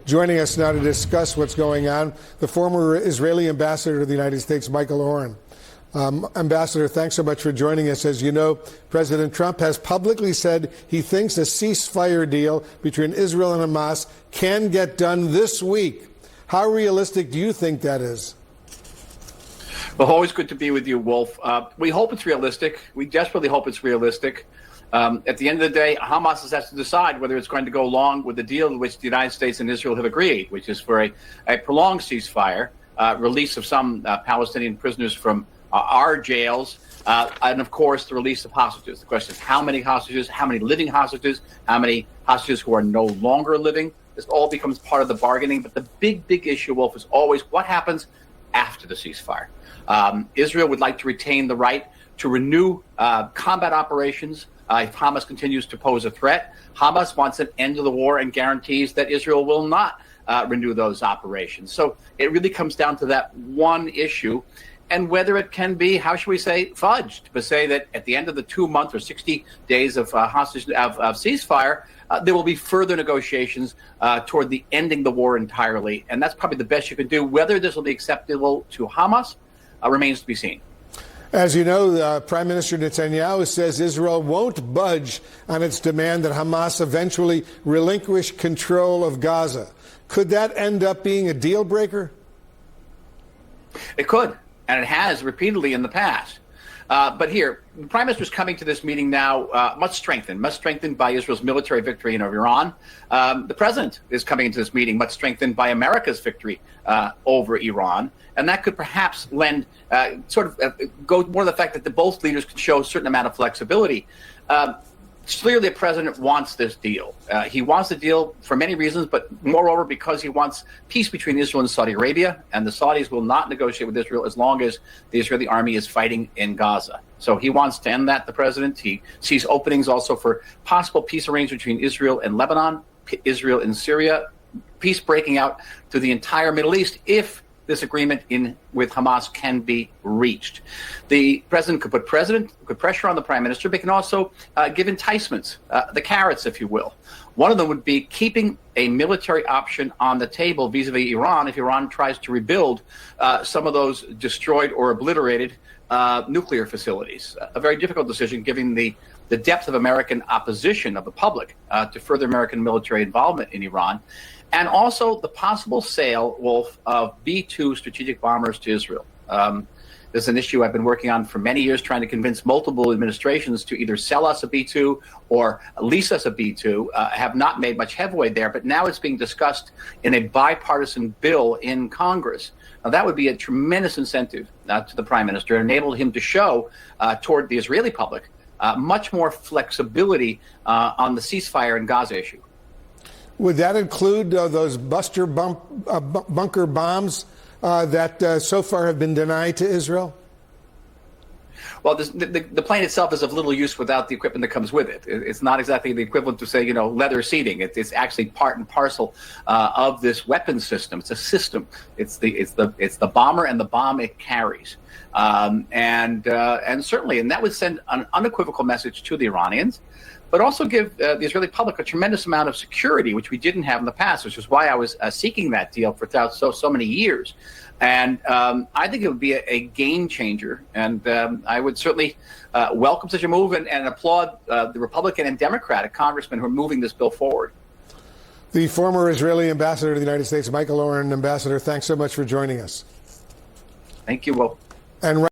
Joining us now to discuss what's going on, the former Israeli ambassador to the United States, Michael Oren. Ambassador, thanks so much for joining us. As you know, President Trump has publicly said he thinks a ceasefire deal between Israel and Hamas can get done this week. How realistic do you think that is? Well, always good to be with you, Wolf. We hope it's realistic. We desperately hope it's realistic. At the end of the day, Hamas has to decide whether it's going to go along with the deal in which the United States and Israel have agreed, which is for a prolonged ceasefire, release of some Palestinian prisoners from our jails, and, of course, the release of hostages. The question is how many hostages, how many living hostages, how many hostages who are no longer living. This all becomes part of the bargaining. But the big issue, Wolf, is always what happens after the ceasefire. Israel would like to retain the right to renew combat operations if Hamas continues to pose a threat. Hamas wants an end to the war and guarantees that Israel will not renew those operations. So it really comes down to that one issue, and whether it can be, how should we say, fudged, to say that at the end of the 2 months or 60 days of ceasefire, there will be further negotiations toward the ending the war entirely. And that's probably the best you can do. Whether this will be acceptable to Hamas remains to be seen. As you know, Prime Minister Netanyahu says Israel won't budge on its demand that Hamas eventually relinquish control of Gaza. Could that end up being a deal breaker? It could, and it has repeatedly in the past. But here, the Prime Minister is coming to this meeting now much strengthened by Israel's military victory in Iran. The President is coming into this meeting much strengthened by America's victory over Iran. And that could perhaps lend, go more to the fact that both leaders could show a certain amount of flexibility. Clearly, the president wants this deal. He wants the deal for many reasons, but moreover because he wants peace between Israel and Saudi Arabia, and the Saudis will not negotiate with Israel as long as the Israeli army is fighting in Gaza. So he wants to end that, the president. He sees openings also for possible peace arrangements between Israel and Lebanon, Israel and Syria, peace breaking out to the entire Middle East if this agreement with Hamas can be reached. The president could put pressure on the prime minister, but can also give enticements, the carrots, if you will. One of them would be keeping a military option on the table vis-a-vis Iran if Iran tries to rebuild some of those destroyed or obliterated nuclear facilities. A very difficult decision given the depth of American opposition of the public to further American military involvement in Iran. And also the possible sale, Wolf, of B-2 strategic bombers to Israel. This is an issue I've been working on for many years, trying to convince multiple administrations to either sell us a B-2 or lease us a B-2. Have not made much headway there, but now it's being discussed in a bipartisan bill in Congress. Now, that would be a tremendous incentive to the prime minister and enable him to show toward the Israeli public much more flexibility on the ceasefire and Gaza issue. Would that include those bunker bombs that so far have been denied to Israel? Well, the plane itself is of little use without the equipment that comes with it. It's not exactly the equivalent to, say, leather seating. It's actually part and parcel of this weapon system. It's a system. It's the bomber and the bomb it carries, and certainly, and that would send an unequivocal message to the Iranians, but also give the Israeli public a tremendous amount of security, which we didn't have in the past, which is why I was seeking that deal for so many years. And I think it would be a game changer. And I would certainly welcome such a move and applaud the Republican and Democratic congressmen who are moving this bill forward. The former Israeli ambassador to the United States, Michael Oren. Ambassador, thanks so much for joining us. Thank you, Will. And